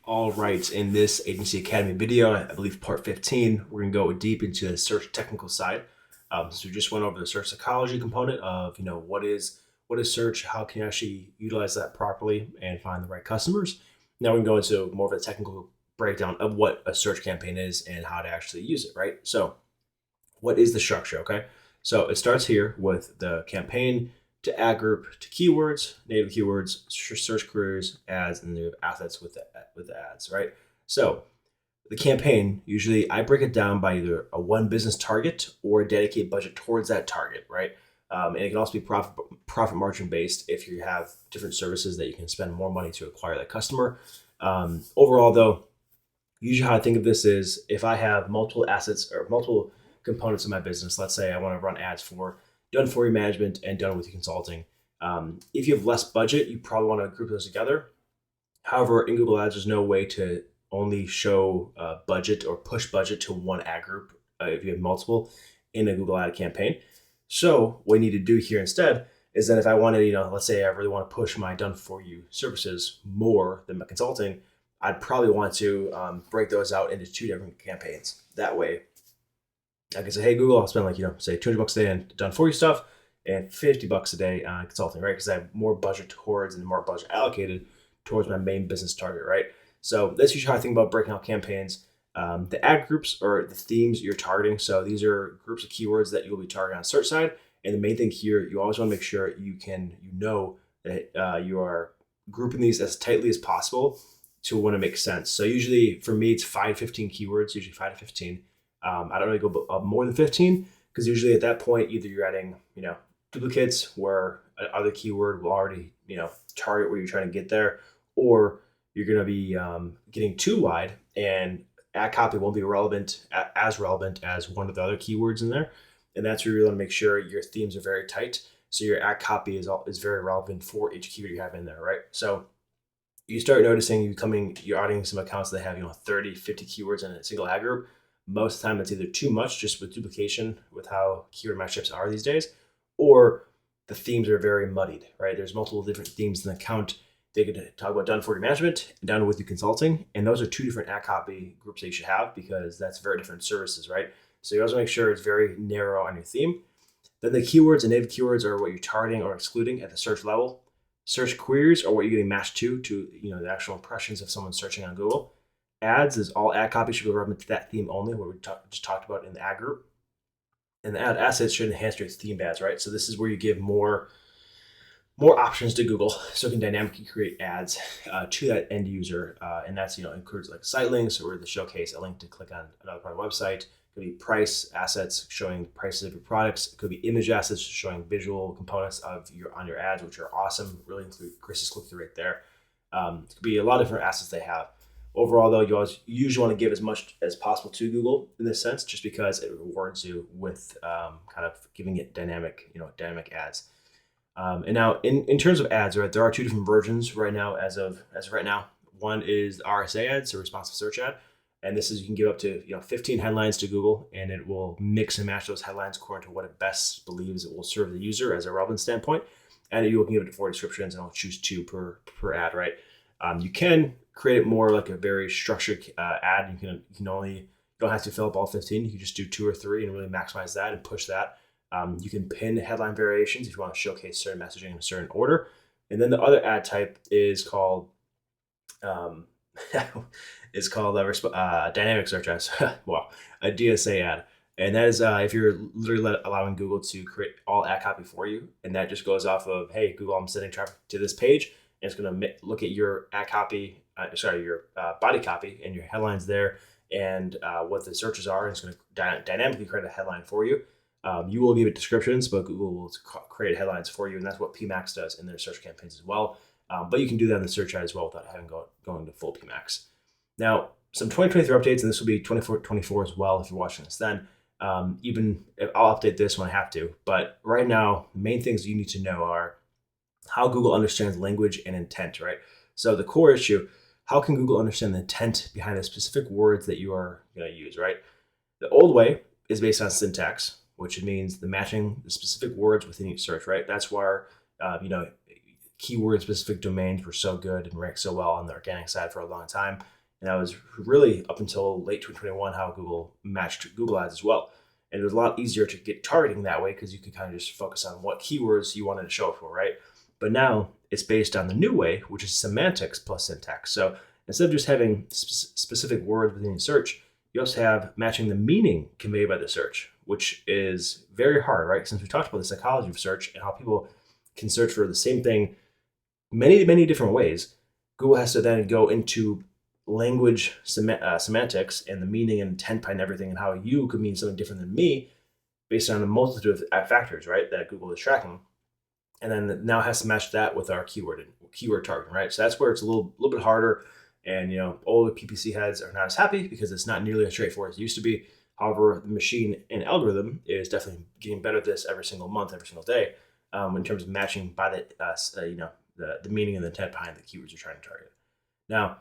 All right, in this Agency Academy video, I believe part 15, we're going to go deep into the search technical side. So we just went over the search psychology component of, what is search, how can you actually utilize that properly and find the right customers. Now we can go into more of a technical breakdown of what a search campaign is and how to actually use it, right? So what is the structure, okay? So it starts here with the campaign to ad group to keywords, native keywords, search queries, ads, and the assets with the ads, right? So the campaign, usually I break it down by either a one business target or a dedicated budget towards that target, right? And it can also be profit margin based if you have different services that you can spend more money to acquire that customer. Overall, though, usually how I think of this is if I have multiple assets or multiple components of my business, let's say I want to run ads for done for you management and done with you consulting. If you have less budget, you probably want to group those together. However, in Google Ads, there's no way to only show budget or push budget to one ad group if you have multiple in a Google Ad campaign. So what you need to do here instead is that if I wanted, let's say I really want to push my done for you services more than my consulting, I'd probably want to break those out into two different campaigns. That way, I can say, hey, Google, I'll spend say $200 a day on done for you stuff and $50 a day on consulting, right? Because I have more budget towards and more budget allocated towards my main business target, right? So that's usually how I think about breaking out campaigns. The ad groups or the themes you're targeting. So these are groups of keywords that you'll be targeting on the search side. And the main thing here, you always want to make sure that you are grouping these as tightly as possible to when it makes sense. So usually for me, it's 5 to 15 keywords, usually 5 to 15. I don't really go more than 15 because usually at that point, either you're adding, duplicates where other keyword will already, target where you're trying to get there, or you're going to be getting too wide and ad copy won't be as relevant as one of the other keywords in there. And that's where you really want to make sure your themes are very tight. So your ad copy is very relevant for each keyword you have in there, right? So you start noticing you're adding some accounts that have 30, 50 keywords in a single ad group. Most of the time it's either too much just with duplication with how keyword matchups are these days, or the themes are very muddied, right? There's multiple different themes in the account. They could talk about done for you management and done with you consulting. And those are two different ad copy groups that you should have because that's very different services, right? So you also make sure it's very narrow on your theme. Then the keywords and native keywords are what you're targeting or excluding at the search level. Search queries are what you're getting matched to the actual impressions of someone searching on Google. Ads is all ad copy should be relevant to that theme only, what we just talked about in the ad group. And the ad assets should enhance your theme ads, right? So this is where you give more options to Google, so it can dynamically create ads to that end user, and that's includes like site links or the showcase a link to click on another part of the website. It could be price assets showing prices of your products. It could be image assets showing visual components on your ads, which are awesome. Really increases click through rate there. It could be a lot of different assets they have. Overall, though, you usually want to give as much as possible to Google in this sense, just because it rewards you with kind of giving it dynamic ads. And now, in terms of ads, right, there are two different versions right now. As of right now, one is the RSA ad, so responsive search ad, and this is you can give up to 15 headlines to Google, and it will mix and match those headlines according to what it best believes it will serve the user as a relevant standpoint. And you can give it 4 descriptions, and I'll choose 2 per ad, right? You can create it more like a very structured ad. You don't have to fill up all 15. You can just do 2 or 3 and really maximize that and push that. You can pin headline variations if you want to showcase certain messaging in a certain order. And then the other ad type is called dynamic search ads. Well, a DSA ad. And that is if you're literally allowing Google to create all ad copy for you. And that just goes off of, hey, Google, I'm sending traffic to this page. And it's going to look at your ad copy, your body copy and your headlines there and what the searches are. And it's going to dynamically create a headline for you. You will give it descriptions, but Google will create headlines for you, and that's what PMax does in their search campaigns as well. But you can do that in the search ad as well without having going to full PMax. Now, some 2023 updates, and this will be 24 as well if you're watching this then. Even if I'll update this when I have to, but right now, the main things you need to know are how Google understands language and intent, right? So the core issue, how can Google understand the intent behind the specific words that you are going to use, right? The old way is based on syntax, which means the matching the specific words within each search, right? That's why, keyword specific domains were so good and ranked so well on the organic side for a long time. And that was really up until late 2021 how Google matched Google Ads as well. And it was a lot easier to get targeting that way because you could kind of just focus on what keywords you wanted to show for, right? But now it's based on the new way, which is semantics plus syntax. So instead of just having specific words within your search, you also have matching the meaning conveyed by the search, which is very hard, right? Since we talked about the psychology of search and how people can search for the same thing many, many different ways, Google has to then go into language semantics and the meaning and intent behind everything and how you could mean something different than me based on a multitude of factors, right, that Google is tracking. And then now has to match that with our keyword targeting, right? So that's where it's a little bit harder. And all the PPC heads are not as happy because it's not nearly as straightforward as it used to be. However, the machine and algorithm is definitely getting better at this every single month, every single day, in terms of matching by the meaning and the intent behind the keywords you're trying to target. Now,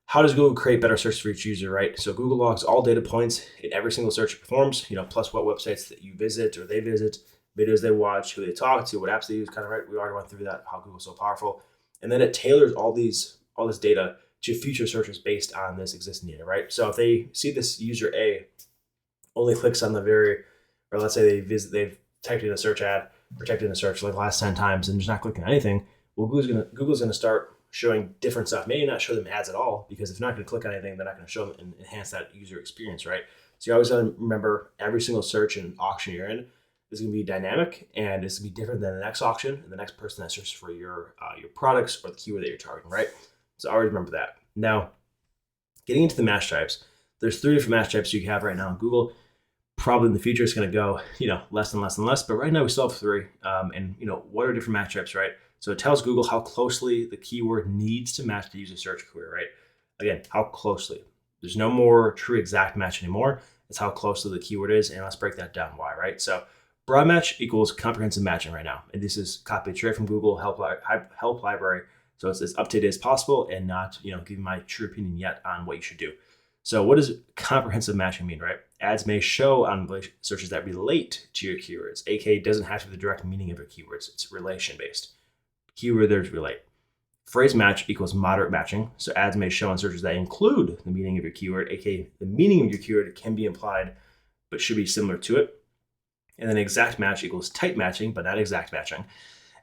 how does Google create better search for each user, right? So Google logs all data points in every single search it performs, plus what websites that you visit or they visit, videos they watch, who they talk to, what apps they use, kind of, right? We already went through that, how Google's so powerful. And then it tailors all this data to future searches based on this existing data, right? So if they see this user A only clicks on or let's say they've typed in a search ad or typed in a search like the last 10 times and just not clicking on anything, well, Google's gonna start showing different stuff. Maybe not show them ads at all, because if they're not going to click on anything, they're not going to show them and enhance that user experience, right? So you always got to remember every single search and auction you're in is going to be dynamic, and it's going to be different than the next auction and the next person that searches for your products or the keyword that you're targeting, right? So always remember that. Now, getting into the match types, there's 3 different match types you have right now in Google. Probably in the future it's going to go less and less and less, but right now we still have 3. And what are different match types, right? So it tells Google how closely the keyword needs to match the user search query, right? Again, how closely. There's no more true exact match anymore. It's how closely the keyword is, and let's break that down why, right? So broad match equals comprehensive matching right now. And this is copied straight from Google help library. So it's as up to date as possible and not, giving my true opinion yet on what you should do. So what does comprehensive matching mean, right? Ads may show on searches that relate to your keywords. aka doesn't have to be the direct meaning of your keywords. It's relation based. Keywords relate. Phrase match equals moderate matching. So ads may show on searches that include the meaning of your keyword, aka the meaning of your keyword can be implied, but should be similar to it. And then exact match equals tight matching, but not exact matching.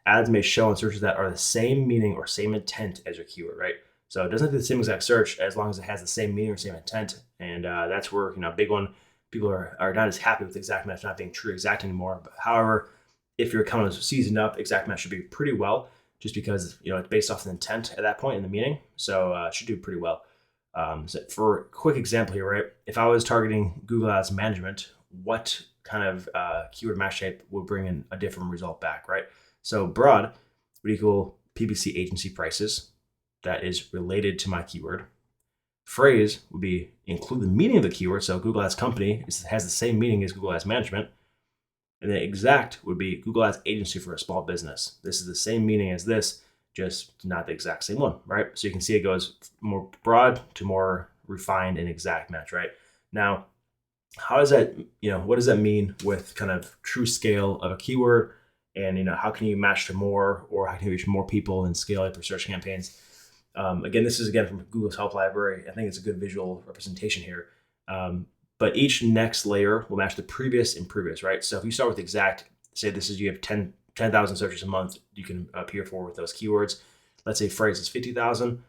Ads may show on searches that are the same meaning or same intent as your keyword, right? So it doesn't have to be the same exact search as long as it has the same meaning or same intent. And that's where, big one, people are not as happy with exact match not being true exact anymore. But however, if you're kind of seasoned up, exact match should be pretty well, just because it's based off the intent at that point and the meaning. So it should do pretty well. So for a quick example here, right? If I was targeting Google Ads management, what kind of keyword match type would bring in a different result back, right? So broad would equal PPC agency prices that is related to my keyword. Phrase would be include the meaning of the keyword. So Google Ads company has the same meaning as Google Ads management. And then exact would be Google Ads agency for a small business. This is the same meaning as this, just not the exact same one, right? So you can see it goes more broad to more refined and exact match, right? Now, how does that, what does that mean with kind of true scale of a keyword? And, how can you match to more, or how can you reach more people and scale up your search campaigns? Again, this is from Google's help library. I think it's a good visual representation here. But each next layer will match the previous and previous, right? So if you start with exact, say you have 10,000 searches a month, you can appear for with those keywords. Let's say phrase is 50,000,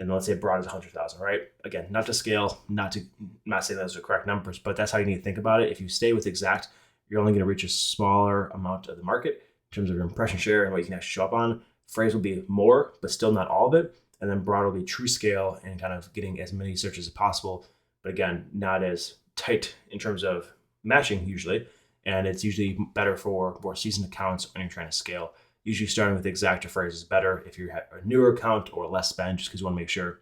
and let's say broad is 100,000, right? Again, not to scale, not saying those are correct numbers, but that's how you need to think about it. If you stay with exact, you're only going to reach a smaller amount of the market in terms of your impression share and what you can actually show up on. Phrase will be more, but still not all of it. And then broad will be true scale and kind of getting as many searches as possible, but again, not as tight in terms of matching usually. And it's usually better for more seasoned accounts when you're trying to scale. Usually starting with exact or phrase is better if you have a newer account or less spend, just because you want to make sure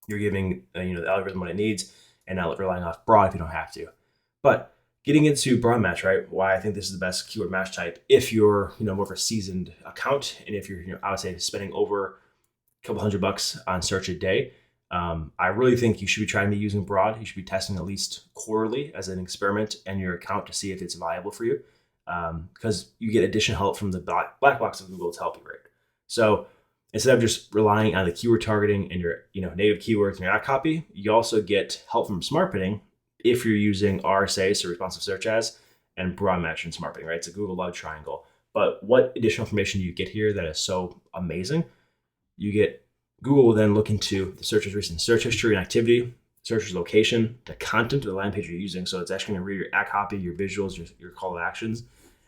you're giving the algorithm what it needs and not relying off broad if you don't have to. But getting into broad match, right? Why I think this is the best keyword match type if you're more of a seasoned account, and if you're I would say spending over a couple $100 on search a day. I really think you should be trying to be using broad. You should be testing at least quarterly as an experiment in your account to see if it's viable for you, because you get additional help from the black box of Google to help you, right? So instead of just relying on the keyword targeting and your native keywords and your ad copy, you also get help from smart bidding if you're using RSA, so responsive search ads, and broad match and smart bidding, right? It's a Google love triangle. But what additional information do you get here that is so amazing? You get Google will then look into the searcher's recent search history and activity, searcher's location, the content of the landing page you're using. So it's actually going to read your ad copy, your visuals, your call to actions,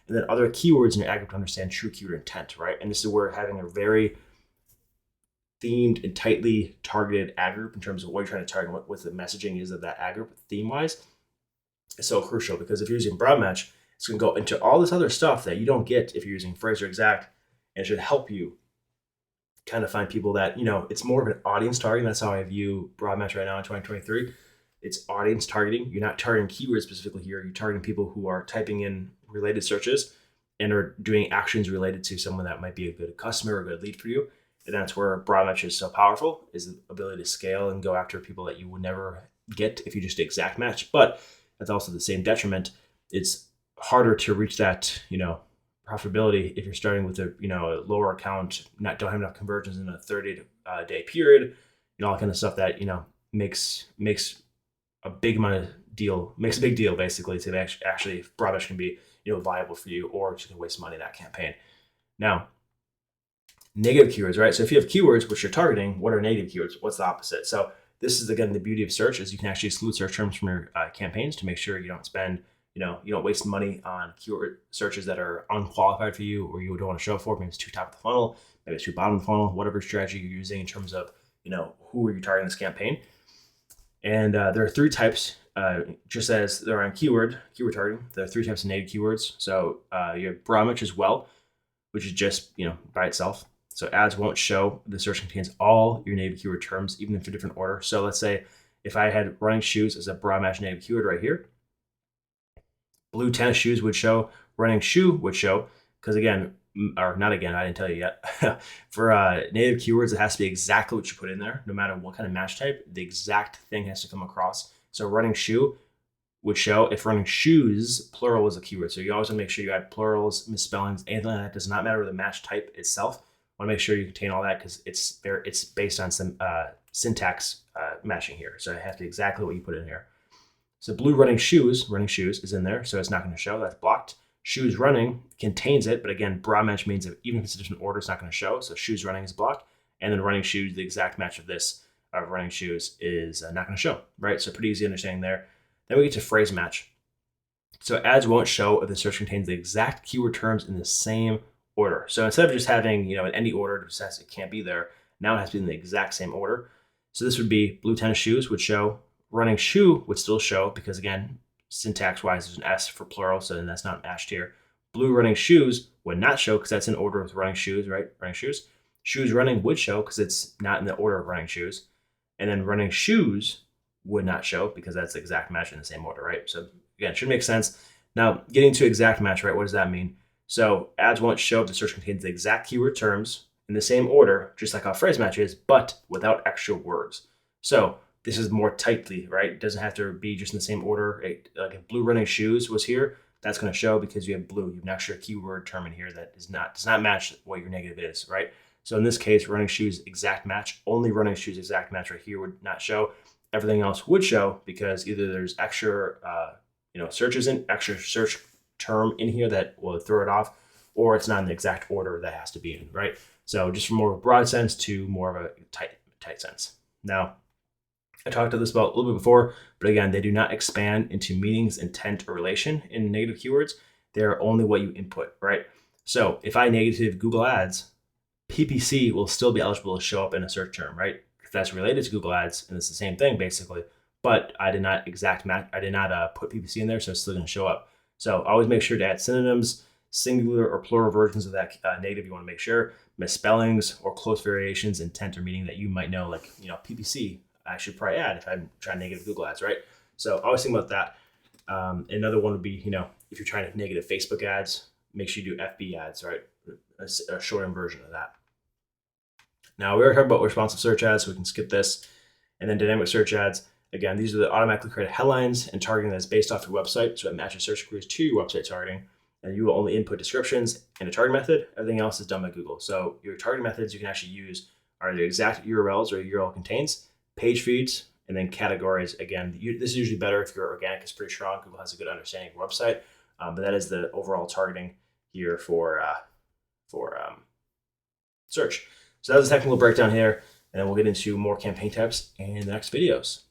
and then other keywords in your ad group to understand true keyword intent, right? And this is where having a very themed and tightly targeted ad group in terms of what you're trying to target, what the messaging is of that ad group theme-wise is so crucial, because if you're using broad match, it's going to go into all this other stuff that you don't get if you're using phrase or exact, and it should help you kind of find people that, it's more of an audience targeting. That's how I view broad match right now in 2023. It's audience targeting. You're not targeting keywords specifically here. You're targeting people who are typing in related searches and are doing actions related to someone that might be a good customer or a good lead for you. And that's where broad match is so powerful, is the ability to scale and go after people that you would never get if you just did exact match. But that's also the same detriment. It's harder to reach that, profitability if you're starting with a lower account, don't have enough conversions in a 30-day period, all that kind of stuff that makes a big deal basically to actually if broad match can be viable for you, or just gonna waste money in that campaign. Now, negative keywords, right? So if you have keywords which you're targeting, what are negative keywords? What's the opposite? So this is again the beauty of search, is you can actually exclude search terms from your campaigns to make sure you don't spend you don't waste money on keyword searches that are unqualified for you or you don't want to show for. Maybe it's too top of the funnel, maybe it's too bottom of the funnel, whatever strategy you're using in terms of, who are you targeting this campaign. And there are three types, just as there are on keyword targeting, there are three types of native keywords. So you have broad match as well, which is just, by itself. So ads won't show the search contains all your native keyword terms, even if in different order. So let's say if I had running shoes as a broad match native keyword right here, blue tennis shoes would show, running shoe would show, because I didn't tell you yet. For native keywords, it has to be exactly what you put in there, no matter what kind of match type, the exact thing has to come across. So running shoe would show if running shoes, plural was a keyword. So you always want to make sure you add plurals, misspellings, anything like that. Does not matter the match type itself. Want to make sure you contain all that, because it's based on some syntax matching here. So it has to be exactly what you put in here. So blue running shoes is in there, so it's not going to show. That's blocked. Shoes running contains it, but again, broad match means that even if it's a different order, it's not going to show. So shoes running is blocked, and then running shoes, the exact match of this running shoes is not going to show, right? So pretty easy understanding there. Then we get to phrase match. So ads won't show if the search contains the exact keyword terms in the same order. So instead of just having in any order, it says it can't be there. Now it has to be in the exact same order. So this would be blue tennis shoes would show. Running shoe would still show, because again, syntax-wise, there's an S for plural, so then that's not matched here. Blue running shoes would not show, because that's in order with running shoes, right? Running shoes. Shoes running would show, because it's not in the order of running shoes. And then running shoes would not show, because that's the exact match in the same order, right? So again, it should make sense. Now, getting to exact match, right? What does that mean? So ads won't show if the search contains the exact keyword terms in the same order, just like how phrase match is, but without extra words. So this is more tightly, right? It doesn't have to be just in the same order. Like if blue running shoes was here, that's going to show because you have blue. You have an extra keyword term in here that does not match what your negative is, right? So in this case, running shoes exact match, only running shoes exact match right here would not show. Everything else would show, because either there's extra, searches in extra search term in here that will throw it off, or it's not in the exact order that has to be in, right? So just from more of a broad sense to more of a tight sense. Now, I talked about this about a little bit before, but again, they do not expand into meanings, intent, or relation in negative keywords. They're only what you input, right? So if I negative Google Ads, PPC will still be eligible to show up in a search term, right? If that's related to Google Ads, and it's the same thing basically, but I did not put PPC in there, so it's still going to show up. So always make sure to add synonyms, singular or plural versions of that negative. You want to make sure misspellings or close variations, intent or meaning that you might know, like PPC. I should probably add if I'm trying to negative Google Ads, right? So always think about that. Another one would be, if you're trying to negative Facebook ads, make sure you do FB ads, right? A shortened version of that. Now, we already talked about responsive search ads, so we can skip this. And then dynamic search ads. Again, these are the automatically created headlines and targeting that's based off your website, so it matches search queries to your website targeting. and you will only input descriptions and a target method. Everything else is done by Google. So your target methods you can actually use are the exact URLs or URL contains, page feeds, and then categories. Again, this is usually better if your organic is pretty strong. Google has a good understanding of your website, but that is the overall targeting here for search. So that was a technical breakdown here, and then we'll get into more campaign types in the next videos.